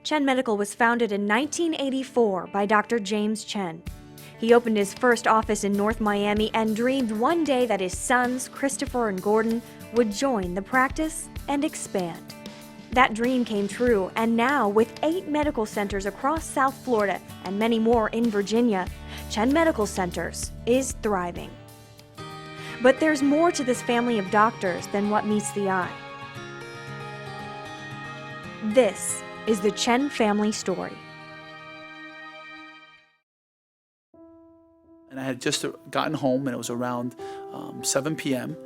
CHEN Medical was founded in 1984 by Dr. James CHEN. He opened his first office in North Miami and dreamed one day that his sons, Christopher and Gordon, would join the practice and expand. That dream came true, and now, with 8 medical centers across South Florida and many more in Virginia, CHEN Medical Centers is thriving. But there's more to this family of doctors than what meets the eye. This is the CHEN family story. And I had just gotten home, and it was around 7 p.m.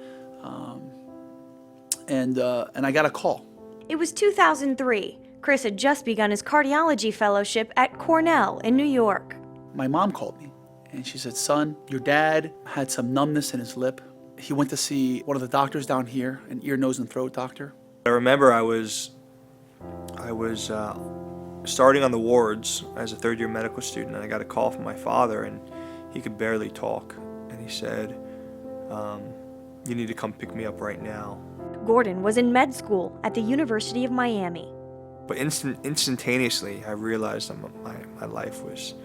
And I got a call. It was 2003. Chris had just begun his cardiology fellowship at Cornell in New York. My mom called me, and she said, "Son, your dad had some numbness in his lip. He went to see one of the doctors down here, an ear, nose, and throat doctor." I remember I was starting on the wards as a third-year medical student, and I got a call from my father, and he could barely talk. And he said, "You need to come pick me up right now." Gordon was in med school at the University of Miami. But instantaneously, I realized that my life was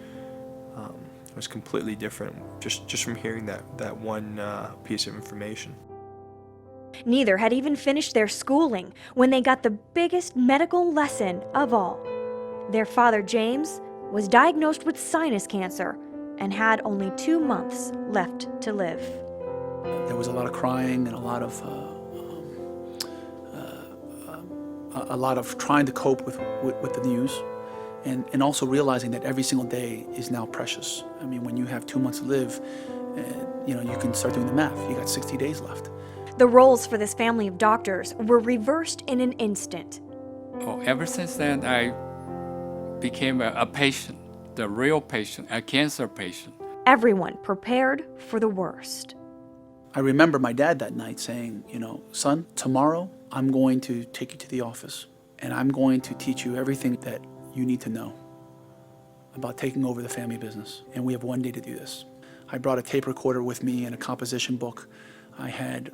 completely different just from hearing that one piece of information. Neither had even finished their schooling when they got the biggest medical lesson of all. Their father, James, was diagnosed with sinus cancer and had only 2 months left to live. There was a lot of crying and a lot of trying to cope with the news, and also realizing that every single day is now precious. I mean, when you have 2 months to live, you can start doing the math. You got 60 days left. The roles for this family of doctors were reversed in an instant. Ever since then, I became a patient, the real patient, a cancer patient. Everyone prepared for the worst. I remember my dad that night saying, "Son, tomorrow I'm going to take you to the office, and I'm going to teach you everything that you need to know about taking over the family business, and we have one day to do this." I brought a tape recorder with me and a composition book. I had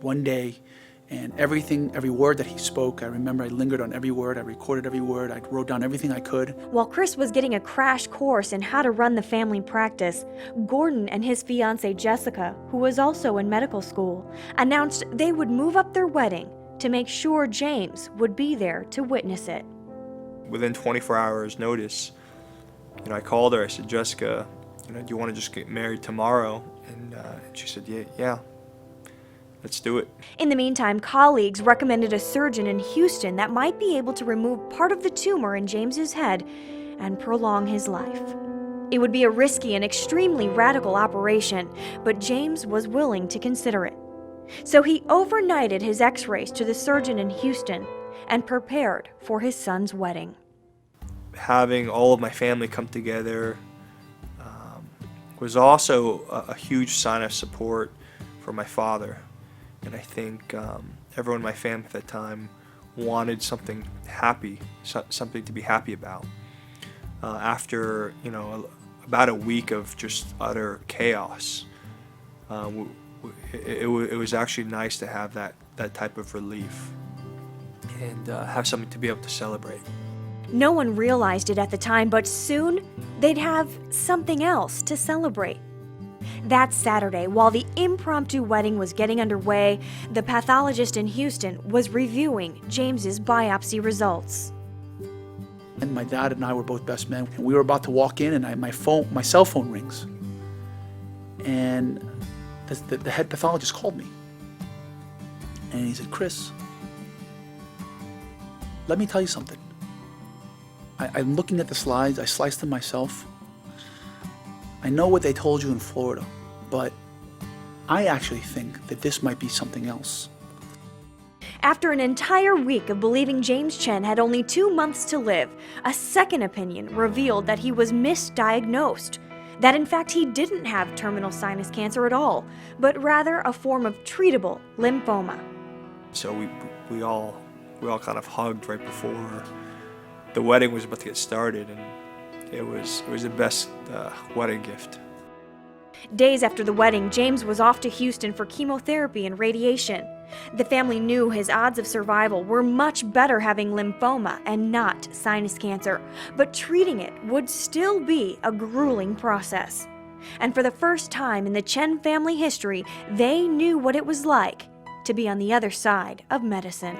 one day, and every word that he spoke, I remember I lingered on every word, I recorded every word, I wrote down everything I could. While Chris was getting a crash course in how to run the family practice, Gordon and his fiancée Jessica, who was also in medical school, announced they would move up their wedding to make sure James would be there to witness it. Within 24 hours notice, I called her. I said, "Jessica, do you want to just get married tomorrow?" And she said, yeah, let's do it. In the meantime, colleagues recommended a surgeon in Houston that might be able to remove part of the tumor in James's head and prolong his life. It would be a risky and extremely radical operation, but James was willing to consider it. So he overnighted his x-rays to the surgeon in Houston and prepared for his son's wedding. Having all of my family come together was also a huge sign of support for my father. And I think everyone in my family at that time wanted something happy, something to be happy about. After about a week of just utter chaos, it was actually nice to have that type of relief and have something to be able to celebrate. No one realized it at the time, but soon they'd have something else to celebrate. That Saturday, while the impromptu wedding was getting underway, the pathologist in Houston was reviewing James's biopsy results. And my dad and I were both best men, and we were about to walk in, and my cell phone rings, and the head pathologist called me, and he said, "Chris, let me tell you something. I'm looking at the slides. I sliced them myself. I know what they told you in Florida, but I actually think that this might be something else." After an entire week of believing James CHEN had only 2 months to live, a second opinion revealed that he was misdiagnosed. That in fact he didn't have terminal sinus cancer at all, but rather a form of treatable lymphoma. So we all kind of hugged right before the wedding was about to get started, and it was the best wedding gift. Days after the wedding, James was off to Houston for chemotherapy and radiation. The family knew his odds of survival were much better having lymphoma and not sinus cancer, but treating it would still be a grueling process. And for the first time in the Chen family history, they knew what it was like to be on the other side of medicine.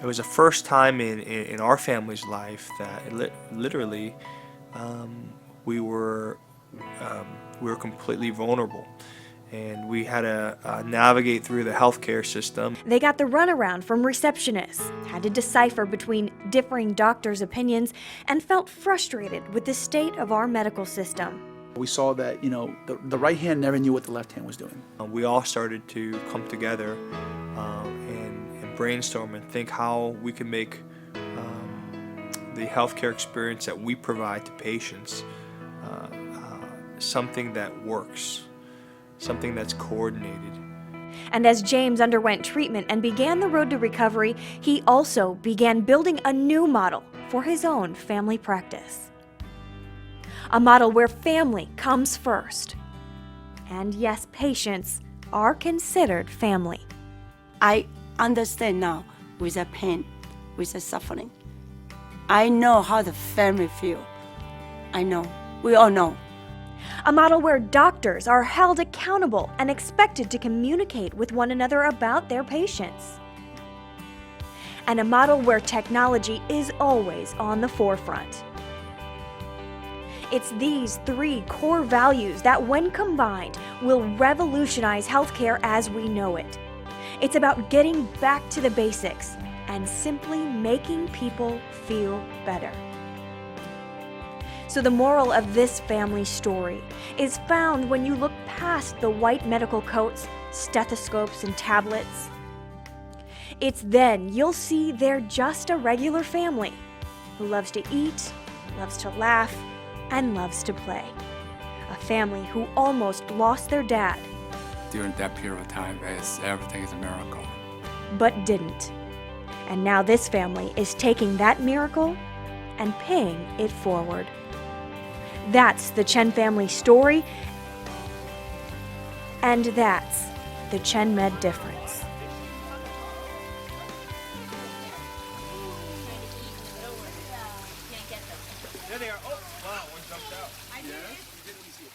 It was the first time in our family's life that literally we were completely vulnerable, and we had to navigate through the healthcare system. They got the runaround from receptionists, had to decipher between differing doctors' opinions, and felt frustrated with the state of our medical system. We saw that, the right hand never knew what the left hand was doing. We all started to come together and brainstorm and think how we can make the healthcare experience that we provide to patients something that works, something that's coordinated. And as James underwent treatment and began the road to recovery, he also began building a new model for his own family practice. A model where family comes first. And yes, patients are considered family. I understand now with the pain, with the suffering. I know how the family feel. I know. We all know. A model where doctors are held accountable and expected to communicate with one another about their patients. And a model where technology is always on the forefront. It's these three core values that, when combined, will revolutionize healthcare as we know it. It's about getting back to the basics and simply making people feel better. So the moral of this family story is found when you look past the white medical coats, stethoscopes, and tablets. It's then you'll see they're just a regular family who loves to eat, loves to laugh, and loves to play. A family who almost lost their dad. During that period of time, everything is a miracle. But didn't. And now this family is taking that miracle and paying it forward. That's the Chen family story, and that's the Chen Med difference. There they are. Oh, wow, one jumped out. I did. You didn't see it.